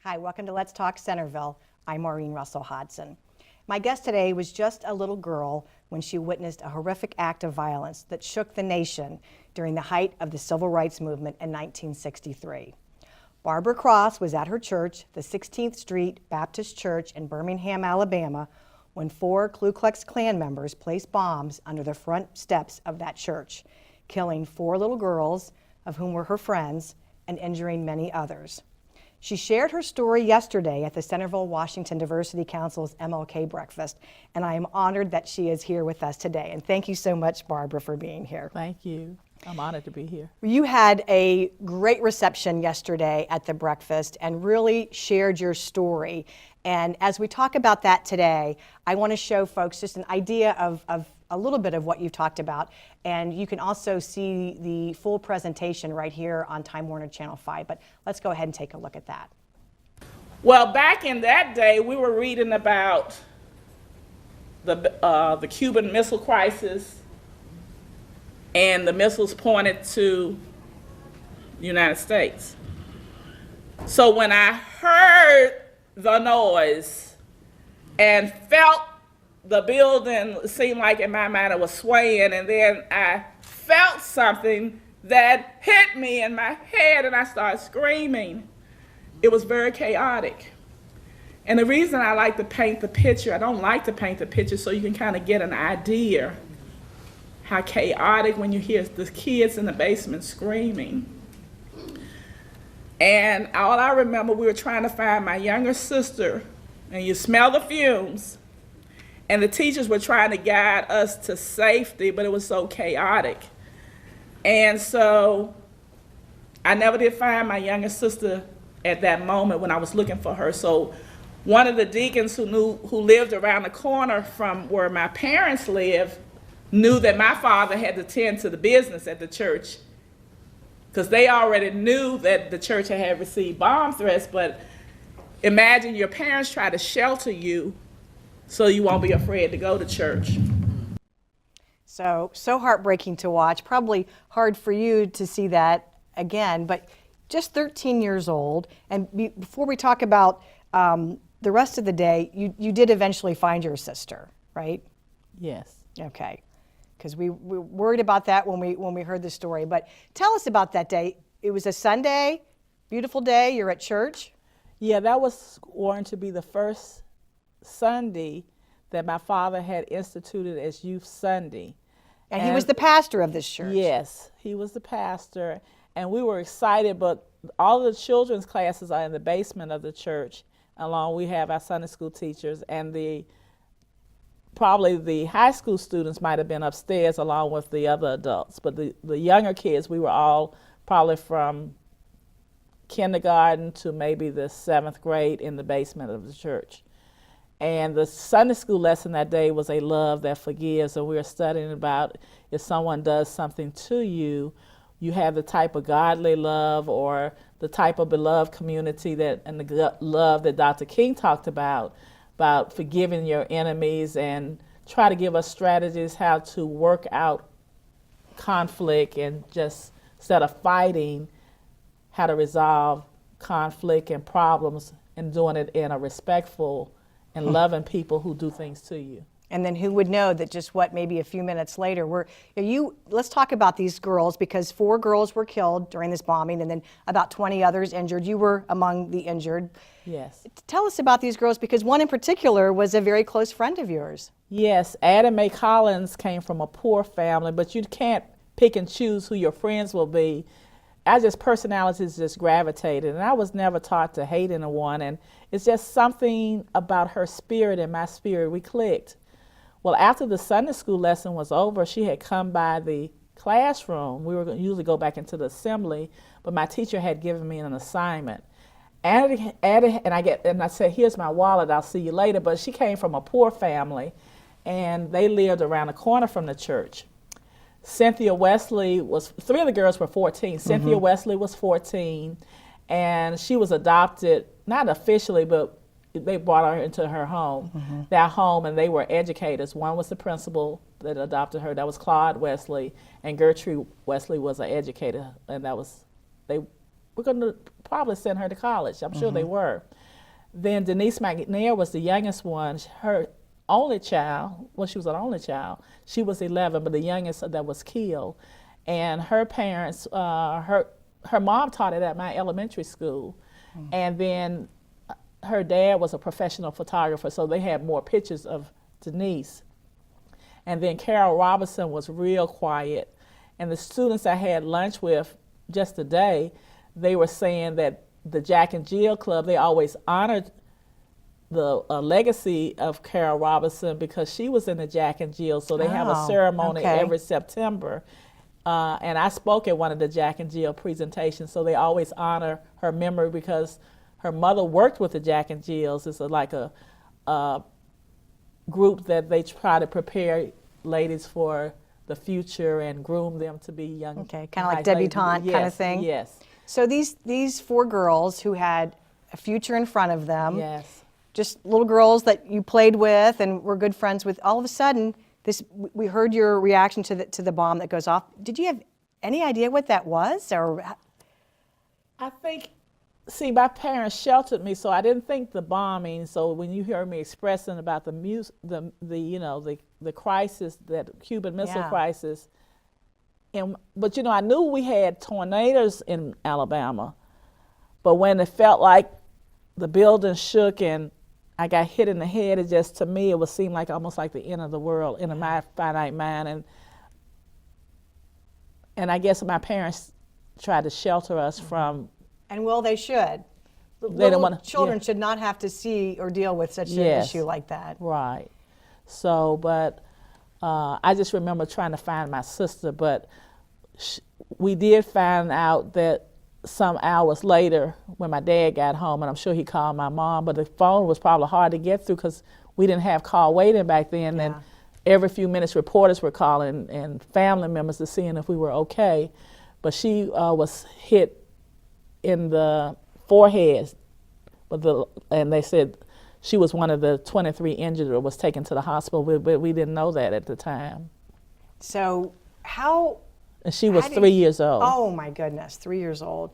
Hi, welcome to Let's Talk Centerville. I'm Maureen Hodgson. My guest today was just a little girl when she witnessed a horrific act of violence that shook the nation during the height of the Civil Rights Movement in 1963. Barbara Cross was at her church, the 16th Street Baptist Church in Birmingham, Alabama, when 4 Ku Klux Klan members placed bombs under the front steps of that church, killing 4 little girls, of whom were her friends, and injuring many others. She shared her story yesterday at the Centerville-Washington Diversity Council's MLK breakfast, and I am honored that she is here with us today. And thank you so much, Barbara, for being here. Thank you. I'm honored to be here. You had a great reception yesterday at the breakfast and really shared your story. And as we talk about that today, I want to show folks just an idea of a little bit of what you've talked about. And you can also see the full presentation right here on Time Warner Channel 5. But let's go ahead and take a look at that. Well, back in that day, we were reading about the Cuban Missile Crisis, and the missiles pointed to the United States. So when I heard the noise and felt the building, seemed like in my mind it was swaying, and then I felt something that hit me in my head and I started screaming. It was very chaotic. And the reason I like to paint the picture, I don't like to paint the picture so you can kind of get an idea how chaotic when you hear the kids in the basement screaming. And all I remember, we were trying to find my younger sister, and you smell the fumes. And the teachers were trying to guide us to safety, but it was so chaotic. And so I never did find my younger sister at that moment when I was looking for her. So one of the deacons who lived around the corner from where my parents lived knew that my father had to tend to the business at the church, because they already knew that the church had received bomb threats. But imagine your parents try to shelter you so you won't be afraid to go to church. So heartbreaking to watch. Probably hard for you to see that again, but just 13 years old. And before we talk about the rest of the day, you did eventually find your sister, right? Yes. Okay, because we were worried about that when we heard the story. But tell us about that day. It was a Sunday, beautiful day. You're at church. Yeah, that was going to be the first Sunday that my father had instituted as Youth Sunday. And he was the pastor of this church. Yes, he was the pastor, and we were excited, but all the children's classes are in the basement of the church. We have our Sunday school teachers, and probably the high school students might have been upstairs along with the other adults, but the younger kids, we were all probably from kindergarten to maybe the 7th grade in the basement of the church. And the Sunday school lesson that day was a love that forgives. So we were studying about if someone does something to you, you have the type of godly love or the type of beloved community and the love that Dr. King talked about forgiving your enemies, and try to give us strategies how to work out conflict, and just instead of fighting, how to resolve conflict and problems, and doing it in a respectful and loving people who do things to you. And then who would know that maybe a few minutes later, let's talk about these girls, because 4 girls were killed during this bombing and then about 20 others injured. You were among the injured. Yes. Tell us about these girls, because one in particular was a very close friend of yours. Yes, Adam May Collins came from a poor family, but you can't pick and choose who your friends will be. Personalities just gravitated, and I was never taught to hate anyone, and it's just something about her spirit and my spirit, we clicked. Well, after the Sunday school lesson was over, she had come by the classroom. We were going to usually go back into the assembly, but my teacher had given me an assignment. And I said, here's my wallet, I'll see you later. But she came from a poor family, and they lived around the corner from the church. Cynthia Wesley 3 of the girls were 14. Cynthia Wesley was 14, and she was adopted, not officially, but they brought her into her home, their home, and they were educators. One was the principal that adopted her, that was Claude Wesley, and Gertrude Wesley was an educator, and they we're going to probably send her to college. I'm sure they were. Then Denise McNair was the youngest one. Her only child, well, she was an only child. She was 11, but the youngest that was killed. And her parents, her mom taught it at my elementary school. And then her dad was a professional photographer, so they had more pictures of Denise. And then Carol Robinson was real quiet. And the students I had lunch with just today, they were saying that the Jack and Jill Club, they always honored the legacy of Carol Robinson because she was in the Jack and Jill. So they have a ceremony every September. And I spoke at one of the Jack and Jill presentations, so they always honor her memory because her mother worked with the Jack and Jills. It's like a group that they try to prepare ladies for the future and groom them to be young. Okay, kind of like debutante kind of thing? Yes. So these 4 girls who had a future in front of them, Yes. just little girls that you played with and were good friends with, all of a sudden, we heard your reaction to the bomb that goes off. Did you have any idea what that was? Or I think, see, my parents sheltered me, so I didn't think the bombing. So when you hear me expressing about the crisis, that Cuban Missile Crisis, but I knew we had tornadoes in Alabama, but when it felt like the building shook and I got hit in the head, to me, it would seem like almost like the end of the world in my finite mind. And I guess my parents tried to shelter us from. And well, they should. Children should not have to see or deal with such an issue like that. Right. So, but I just remember trying to find my sister, but we did find out that some hours later when my dad got home, and I'm sure he called my mom, but the phone was probably hard to get through because we didn't have call waiting back then, and every few minutes reporters were calling and family members to seeing if we were okay. But she was hit in the forehead, and they said she was one of the 23 injured or was taken to the hospital, but we didn't know that at the time. So how... And she was 3 years old. Oh my goodness, 3 years old.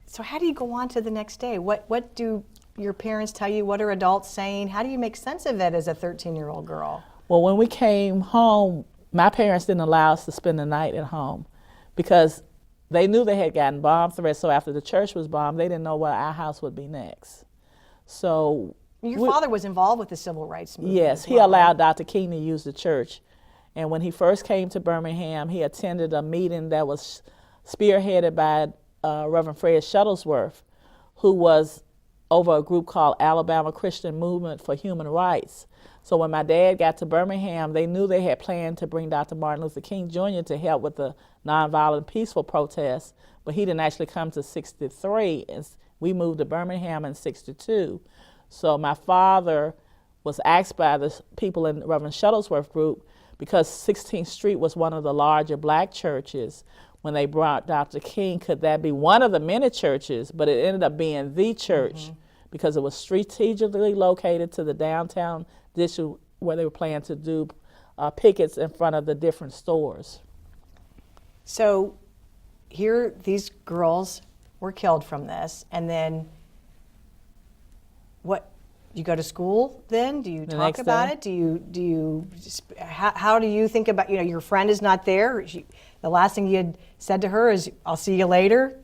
So how do you go on to the next day? What do your parents tell you? What are adults saying? How do you make sense of it as a 13-year-old girl? Well, when we came home, my parents didn't allow us to spend the night at home because they knew they had gotten bomb threats. So after the church was bombed, they didn't know where our house would be next. So your father was involved with the civil rights movement. Yes, he allowed Dr. King to use the church. And when he first came to Birmingham, he attended a meeting that was spearheaded by Reverend Fred Shuttlesworth, who was over a group called Alabama Christian Movement for Human Rights. So when my dad got to Birmingham, they knew they had planned to bring Dr. Martin Luther King Jr. to help with the nonviolent peaceful protests, but he didn't actually come to 63. And we moved to Birmingham in 62. So my father was asked by the people in Reverend Shuttlesworth group, because 16th Street was one of the larger black churches, when they brought Dr. King, could that be one of the many churches? But it ended up being the church because it was strategically located to the downtown district where they were planning to do pickets in front of the different stores. So here these girls were killed from this, and then what? You go to school then? Do you talk about it? How do you think about, your friend is not there. The last thing you had said to her is, I'll see you later.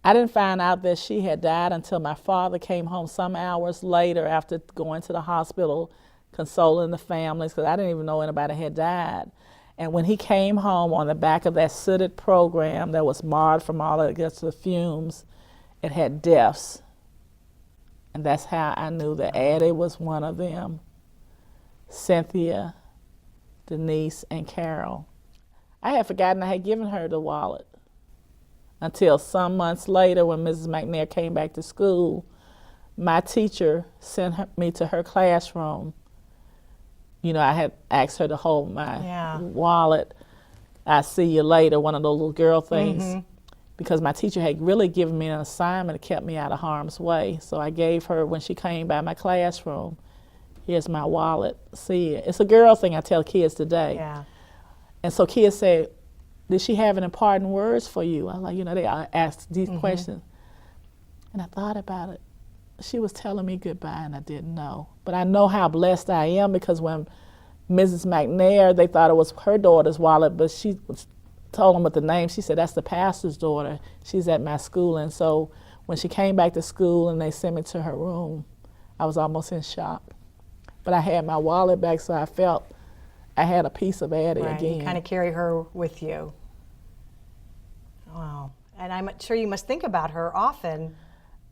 I didn't find out that she had died until my father came home some hours later after going to the hospital, consoling the families, because I didn't even know anybody had died. And when he came home, on the back of that sooted program that was marred from all the fumes, it had deaths. And that's how I knew that Addie was one of them. Cynthia, Denise, and Carol. I had forgotten I had given her the wallet until some months later when Mrs. McNair came back to school. My teacher sent me to her classroom. I had asked her to hold my wallet. "I'll see you later," one of those little girl things. Because my teacher had really given me an assignment to keep me out of harm's way. So I gave her, when she came by my classroom, "Here's my wallet, see it." It's a girl thing I tell kids today. Yeah. And so kids say, did she have any parting words for you? I was like, they asked these questions. And I thought about it. She was telling me goodbye, and I didn't know. But I know how blessed I am, because when Mrs. McNair, they thought it was her daughter's wallet, but she told them what the name. She said, that's the pastor's daughter. She's at my school. And so when she came back to school and they sent me to her room, I was almost in shock. But I had my wallet back, so I felt I had a piece of Addie again. You kind of carry her with you. Wow. And I'm sure you must think about her often.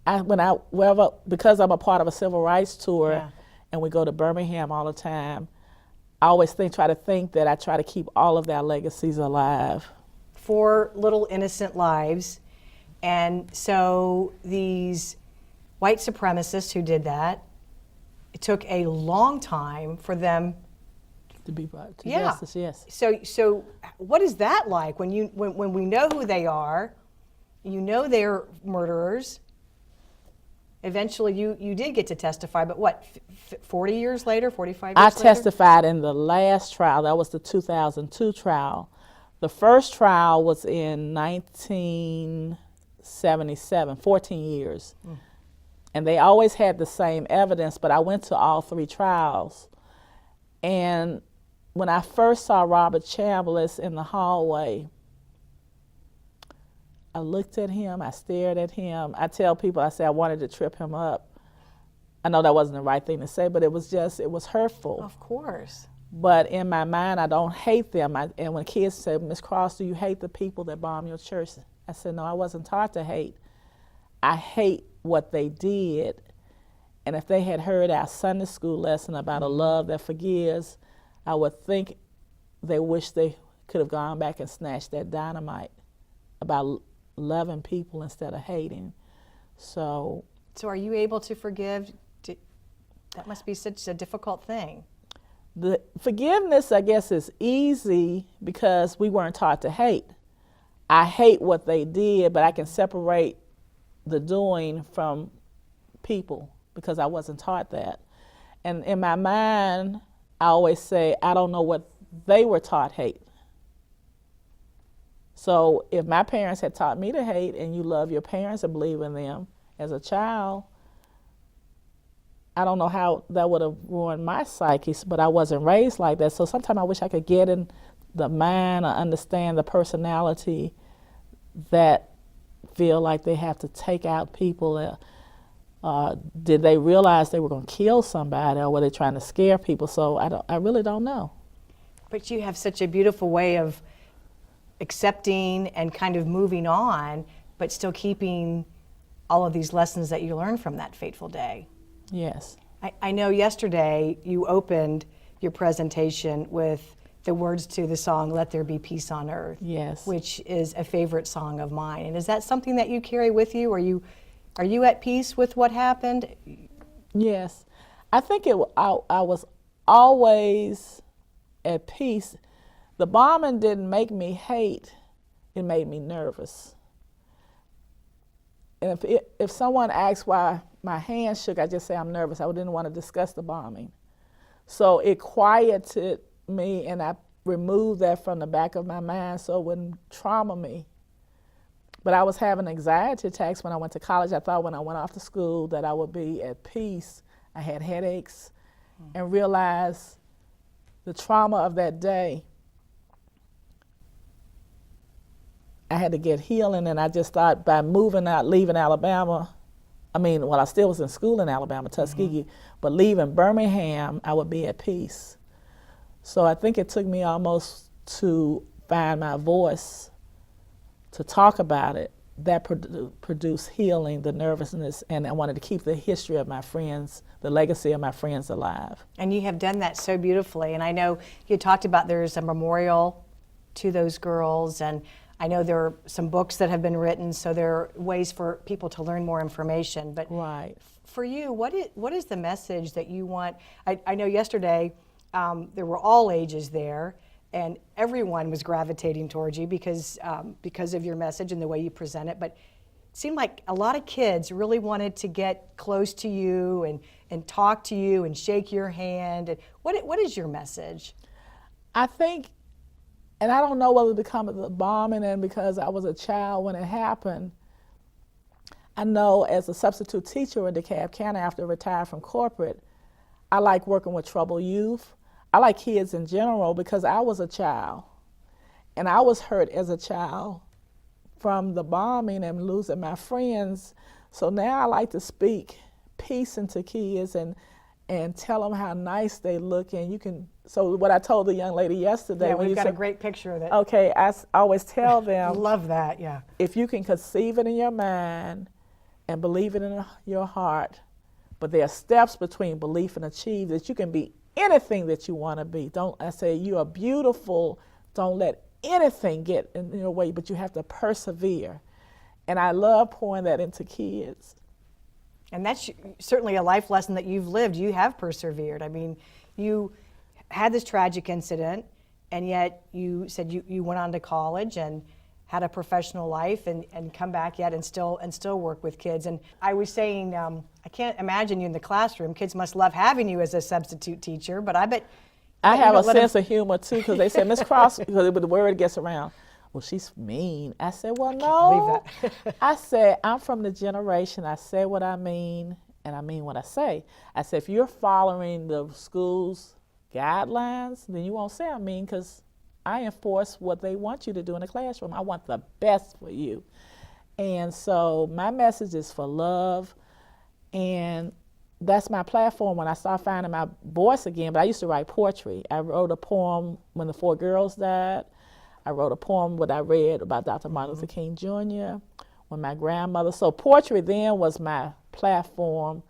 Because I'm a part of a civil rights tour, and we go to Birmingham all the time, I always try to keep all of their legacies alive. 4 little innocent lives. And so these white supremacists who did that, it took a long time for them to be brought to justice. Yes. So what is that like when we know who they are, they're murderers? Eventually you did get to testify, but what, 40 years later, 45 years later? I testified in the last trial. That was the 2002 trial. The first trial was in 1977, 14 years. And they always had the same evidence, but I went to all 3 trials. And when I first saw Robert Chambliss in the hallway, I looked at him, I stared at him. I tell people, I say I wanted to trip him up. I know that wasn't the right thing to say, but it was hurtful. Of course. But in my mind, I don't hate them. And when kids say, Miss Cross, do you hate the people that bomb your church? I said, no, I wasn't taught to hate. I hate what they did. And if they had heard our Sunday school lesson about a love that forgives, I would think they wish they could have gone back and snatched that dynamite about loving people instead of hating. So are you able to forgive? That must be such a difficult thing. The forgiveness, I guess, is easy because we weren't taught to hate. I hate what they did, but I can separate the doing from people because I wasn't taught that. And in my mind, I always say, I don't know what they were taught hate. So if my parents had taught me to hate and you love your parents and believe in them as a child, I don't know how that would have ruined my psyche, but I wasn't raised like that. So sometimes I wish I could get in the mind or understand the personality that feel like they have to take out people. Did they realize they were going to kill somebody, or were they trying to scare people? So I really don't know. But you have such a beautiful way of accepting and kind of moving on, but still keeping all of these lessons that you learned from that fateful day. Yes. I know yesterday you opened your presentation with the words to the song, Let There Be Peace on Earth. Yes. Which is a favorite song of mine. And is that something that you carry with you? Are you at peace with what happened? Yes. I think I was always at peace. The bombing didn't make me hate, it made me nervous. And if someone asks why my hand shook, I just say I'm nervous. I didn't want to discuss the bombing. So it quieted me, and I removed that from the back of my mind so it wouldn't trauma me. But I was having anxiety attacks when I went to college. I thought when I went off to school that I would be at peace. I had headaches and realized the trauma of that day. I had to get healing, and I just thought by moving out, leaving Alabama, I still was in school in Alabama, Tuskegee, but leaving Birmingham, I would be at peace. So I think it took me almost to find my voice to talk about it. That produced healing, the nervousness, and I wanted to keep the history of my friends, the legacy of my friends alive. And you have done that so beautifully. And I know you talked about there's a memorial to those girls, and I know there are some books that have been written, so there are ways for people to learn more information. But right. For you, what is the message that you want? I know yesterday there were all ages there, and everyone was gravitating towards you because of your message and the way you present it. But it seemed like a lot of kids really wanted to get close to you and talk to you and shake your hand. And what is your message? I think And I don't know whether to come to the bombing and because I was a child when it happened. I know as a substitute teacher in DeKalb County after I retired from corporate, I like working with troubled youth. I like kids in general because I was a child. And I was hurt as a child from the bombing and losing my friends. So now I like to speak peace into kids and tell them how nice they look. And you can, so what I told the young lady yesterday. Yeah, when we've you got said, a great picture of it. okay, I always tell them, Love that, yeah. if you can conceive it in your mind and believe it in your heart, but there are steps between belief and achieve that you can be anything that you want to be. I say you are beautiful. Don't let anything get in your way, but you have to persevere. And I love pouring that into kids. And that's certainly a life lesson that you've lived. You have persevered. I mean, you had this tragic incident, and yet you said you went on to college and had a professional life and come back yet and still work with kids. And I was saying, I can't imagine you in the classroom. Kids must love having you as a substitute teacher, but I bet I have a sense of humor too, because they say, Miss Cross, because the word gets around, well, she's mean. I said, well, no. I said, I'm from the generation, I say what I mean, and I mean what I say. I said, if you're following the school's guidelines, then you won't say I'm mean, because I enforce what they want you to do in the classroom. I want the best for you. And so my message is for love, and that's my platform when I start finding my voice again. But I used to write poetry. I wrote a poem when the 4 girls died. I wrote a poem what I read about Dr. Martin Luther King Jr., when my grandmother. So poetry then was my platform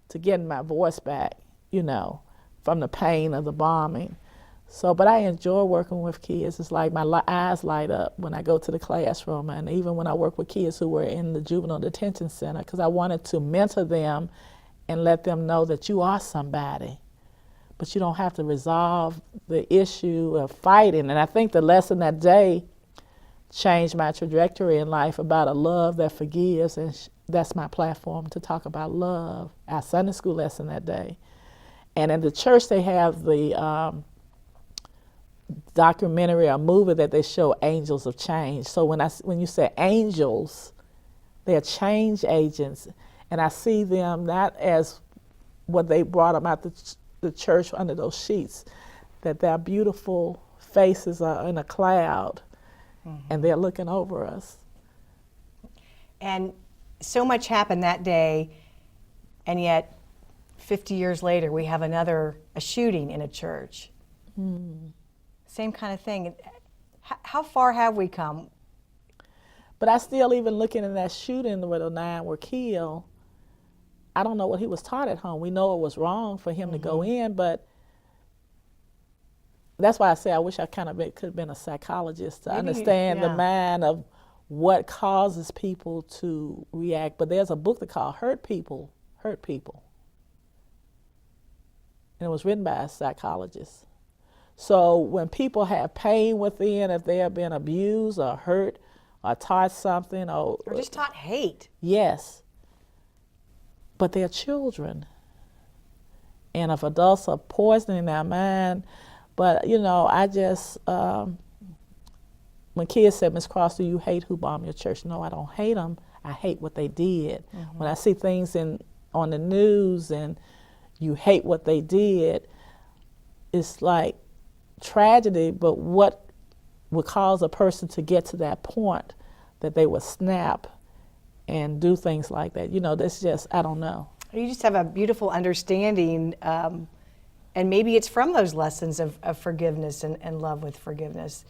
to getting my voice back, you know, from the pain of the bombing. So, but I enjoy working with kids. It's like my eyes light up when I go to the classroom, and even when I work with kids who were in the juvenile detention center, because I wanted to mentor them and let them know that you are somebody, but you don't have to resolve the issue of fighting. And I think the lesson that day changed my trajectory in life about a love that forgives, and that's my platform, to talk about love, our Sunday school lesson that day. And in the church they have the documentary or movie that they show, Angels of Change. So when you say angels, they're change agents, and I see them not as what they brought them out the church under those sheets, that their beautiful faces are in a cloud, and they're looking over us. And so much happened that day, and yet 50 years later we have a shooting in a church. Same kind of thing. How far have we come? But I still, even looking at that shooting where the 9 were killed, I don't know what he was taught at home. We know it was wrong for him to go in, but that's why I say I wish I could have been a psychologist to understand the mind of what causes people to react. But there's a book that called Hurt People. And it was written by a psychologist. So when people have pain within, if they have been abused or hurt or taught something or just taught hate. Yes. But they're children. And if adults are poisoning their mind, but you know, I just, when kids said, Miss Cross, do you hate who bombed your church? No, I don't hate them. I hate what they did. When I see things on the news and you hate what they did, it's like tragedy, but what would cause a person to get to that point that they would snap and do things like that? You know, that's just, I don't know. You just have a beautiful understanding, and maybe it's from those lessons of forgiveness and love with forgiveness,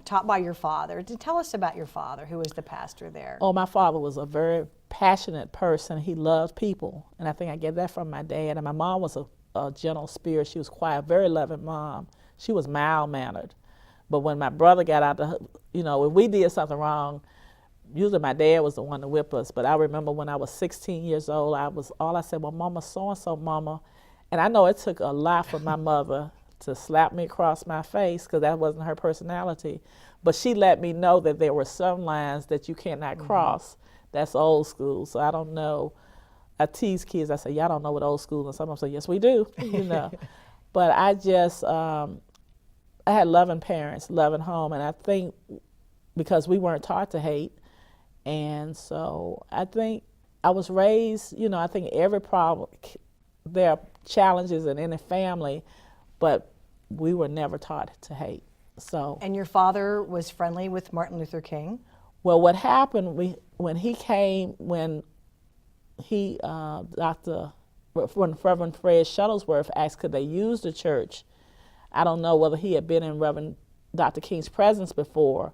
taught by your father. Tell us about your father, who was the pastor there. Oh, my father was a very passionate person. He loved people, and I think I get that from my dad. And my mom was a gentle spirit. She was quiet, very loving mom. She was mild-mannered. But when my brother got out, you know, if we did something wrong, usually my dad was the one to whip us. But I remember when I was 16 years old, I said, well, Mama, so-and-so, Mama. And I know it took a lot for my mother to slap me across my face, because that wasn't her personality. But she let me know that there were some lines that you cannot cross. That's old school. So I don't know. I tease kids. I say, y'all don't know what old school is. And some of them say, yes, we do, you know. But I just, I had loving parents, loving home, and I think because we weren't taught to hate, and so I think I was raised, I think every problem, there are challenges in any family, but we were never taught to hate. So. And your father was friendly with Martin Luther King? Well, what happened, when Reverend Fred Shuttlesworth asked could they use the church, I don't know whether he had been in Reverend Dr. King's presence before,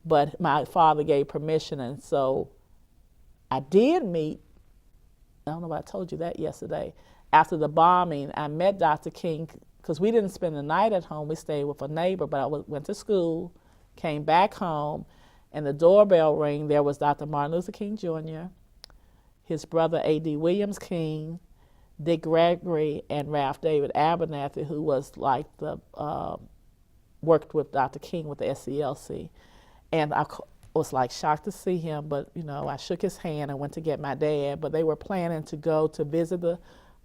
but my father gave permission, and so I did meet, I don't know if I told you that yesterday, after the bombing, I met Dr. King, because we didn't spend the night at home, we stayed with a neighbor, but I went to school, came back home, and the doorbell rang. There was Dr. Martin Luther King Jr., his brother A.D. Williams King, Dick Gregory, and Ralph David Abernathy, who was like worked with Dr. King with the SCLC. And I was like shocked to see him, but I shook his hand and went to get my dad, but they were planning to go to visit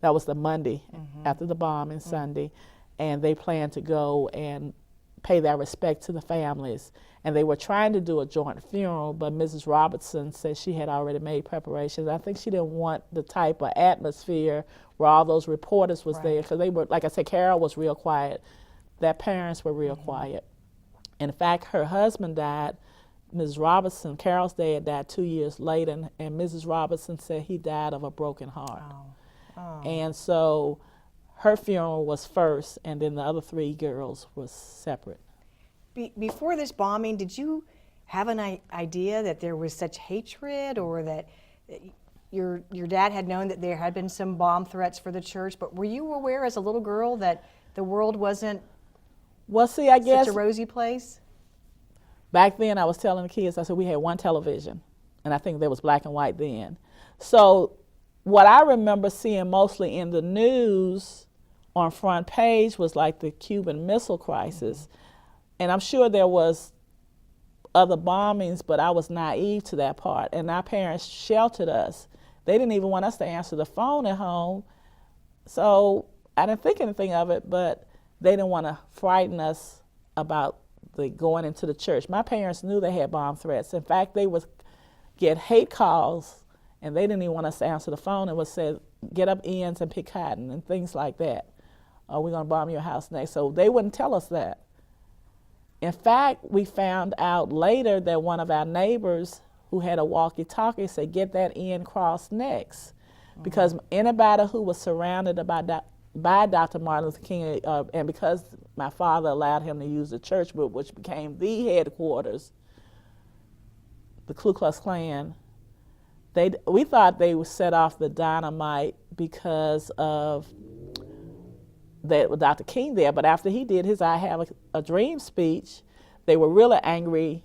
that was the Monday after the bombing, Sunday, and they planned to go and pay their respect to the families. And they were trying to do a joint funeral, but Mrs. Robertson said she had already made preparations. I think she didn't want the type of atmosphere where all those reporters was there, because they were, like I said, Carol was real quiet. Their parents were real quiet. In fact, her husband died, Mrs. Robertson, Carol's dad died 2 years later, and Mrs. Robertson said he died of a broken heart. And so her funeral was first, and then the other 3 girls was separate. Before this bombing, did you have an idea that there was such hatred, or that your dad had known that there had been some bomb threats for the church, but were you aware as a little girl that the world wasn't I guess such a rosy place? Back then I was telling the kids, I said we had one television, and I think there was black and white then. So what I remember seeing mostly in the news on front page was like the Cuban Missile Crisis. And I'm sure there was other bombings, but I was naive to that part. And our parents sheltered us. They didn't even want us to answer the phone at home. So I didn't think anything of it, but they didn't want to frighten us about going into the church. My parents knew they had bomb threats. In fact, they would get hate calls, and they didn't even want us to answer the phone. It would say, get up ends and pick cotton and things like that. Or we're going to bomb your house next. So they wouldn't tell us that. In fact, we found out later that one of our neighbors who had a walkie-talkie said, get that end crossed next. Because anybody who was surrounded by Dr. Martin Luther King, and because my father allowed him to use the church, which became the headquarters, the Ku Klux Klan, we thought they would set off the dynamite because of that Dr. King there, but after he did his I Have a Dream speech, they were really angry.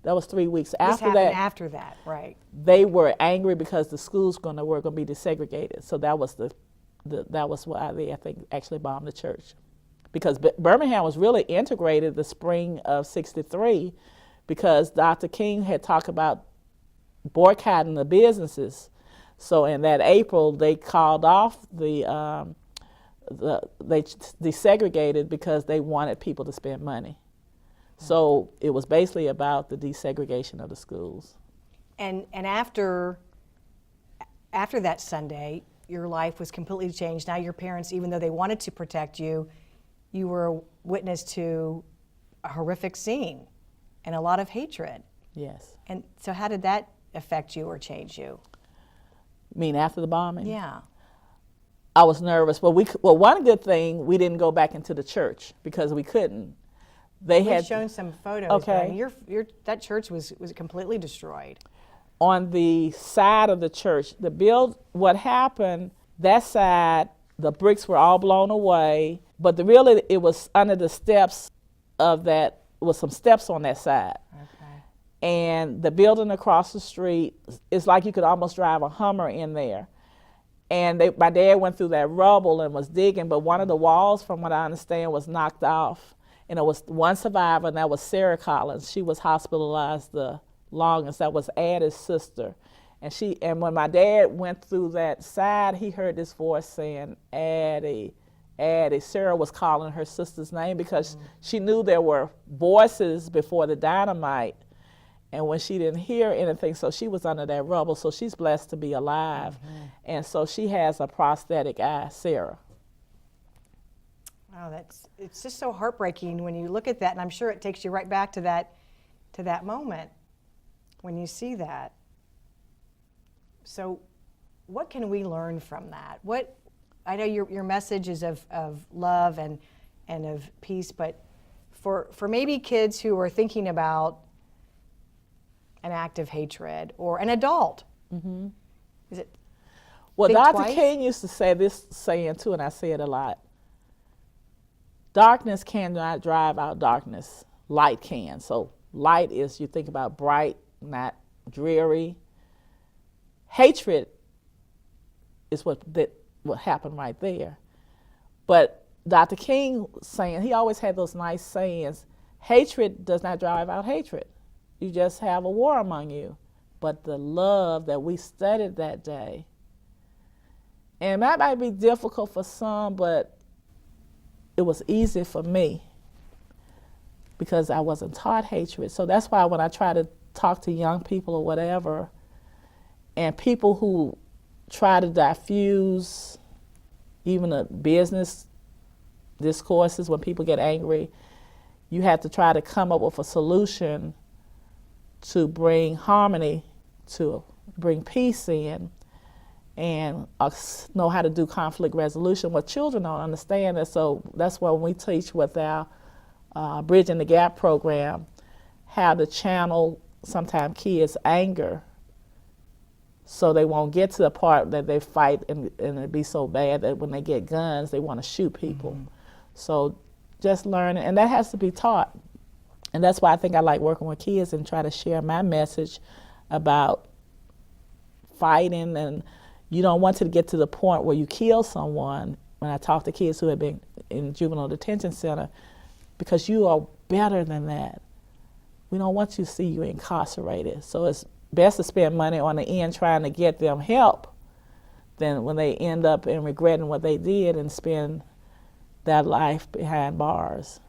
That was 3 weeks after that. After that, right. They were angry because the schools were going to be desegregated. So that was that was why they, I think, actually bombed the church. Because Birmingham was really integrated the spring of '63, because Dr. King had talked about boycotting the businesses. So in that April, they called off they desegregated because they wanted people to spend money. So it was basically about the desegregation of the schools. And after that Sunday, your life was completely changed. Now your parents, even though they wanted to protect you, you were a witness to a horrific scene and a lot of hatred. Yes. And so how did that affect you or change you? You mean after the bombing? Yeah. I was nervous, but one good thing, we didn't go back into the church because we couldn't. They had shown some photos. Okay. But that church was completely destroyed. On the side of the church, what happened, that side, the bricks were all blown away, but it was under the steps of that, was some steps on that side. Okay. And the building across the street, it's like you could almost drive a Hummer in there. And my dad went through that rubble and was digging, but one of the walls, from what I understand, was knocked off. And it was one survivor, and that was Sarah Collins. She was hospitalized the longest. That was Addie's sister. And when my dad went through that side, he heard this voice saying, Addie, added. Sarah was calling her sister's name because she knew there were voices before the dynamite, and when she didn't hear anything, so she was under that rubble, so she's blessed to be alive. And so she has a prosthetic eye, Sarah. Wow, it's just so heartbreaking when you look at that, and I'm sure it takes you right back to that moment when you see that. So what can we learn from that? I know your message is of love and of peace, but for maybe kids who are thinking about an act of hatred, or an adult, is it? Well, think Dr. twice? King used to say this saying too, and I say it a lot. Darkness cannot drive out darkness. Light can. So light is, you think about bright, not dreary. Hatred is what happened right there. But Dr. King saying, he always had those nice sayings, hatred does not drive out hatred. You just have a war among you. But the love that we studied that day, and that might be difficult for some, but it was easy for me because I wasn't taught hatred. So that's why when I try to talk to young people or whatever, and people who try to diffuse even the business discourses, when people get angry, you have to try to come up with a solution to bring harmony, to bring peace in, and know how to do conflict resolution. What children don't understand is, so that's why when we teach with our Bridging the Gap program, how to channel sometimes kids' anger so they won't get to the part that they fight and it be so bad that when they get guns, they want to shoot people. So just learning, and that has to be taught. And that's why I think I like working with kids and try to share my message about fighting, and you don't want to get to the point where you kill someone. When I talk to kids who have been in juvenile detention center, because you are better than that. We don't want you to see you incarcerated. So it's best to spend money on the end trying to get them help than when they end up in regretting what they did and spend their life behind bars.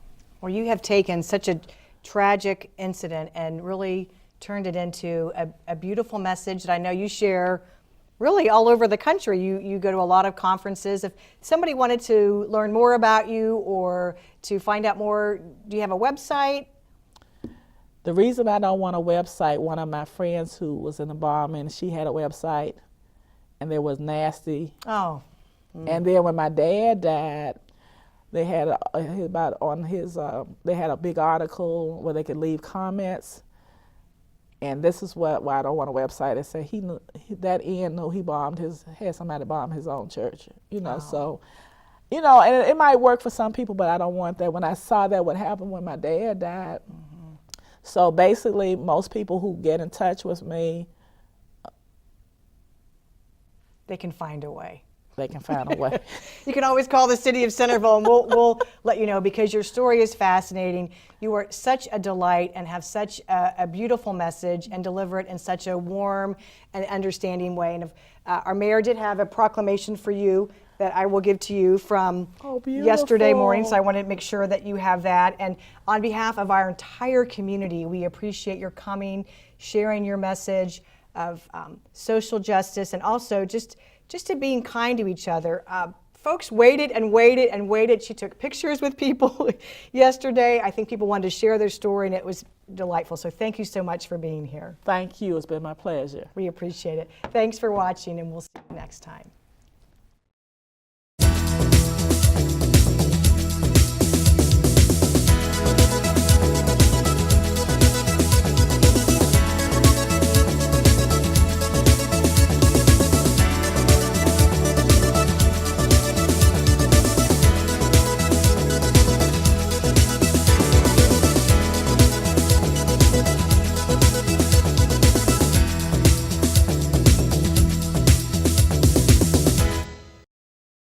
Well, you have taken such a tragic incident and really turned it into a beautiful message that I know you share really all over the country. You go to a lot of conferences. If somebody wanted to learn more about you or to find out more, do you have a website? The reason I don't want a website, one of my friends who was in the bombing, she had a website, and there was nasty. Oh. And then when my dad died, they had they had a big article where they could leave comments. And this is why I don't want a website. It said he had somebody bomb his own church, so, and it might work for some people, but I don't want that. When I saw that what happened when my dad died. So basically, most people who get in touch with me, They can find a way. They can find a way. You can always call the city of Centerville, and we'll let you know, because your story is fascinating. You are such a delight and have such a beautiful message and deliver it in such a warm and understanding way. And our mayor did have a proclamation for you that I will give to you from yesterday morning, so I want to make sure that you have that. And on behalf of our entire community, we appreciate your coming, sharing your message of social justice, and also just to being kind to each other. Folks waited and waited and waited. She took pictures with people yesterday. I think people wanted to share their story, and it was delightful. So thank you so much for being here. Thank you. It's been my pleasure. We appreciate it. Thanks for watching, and we'll see you next time.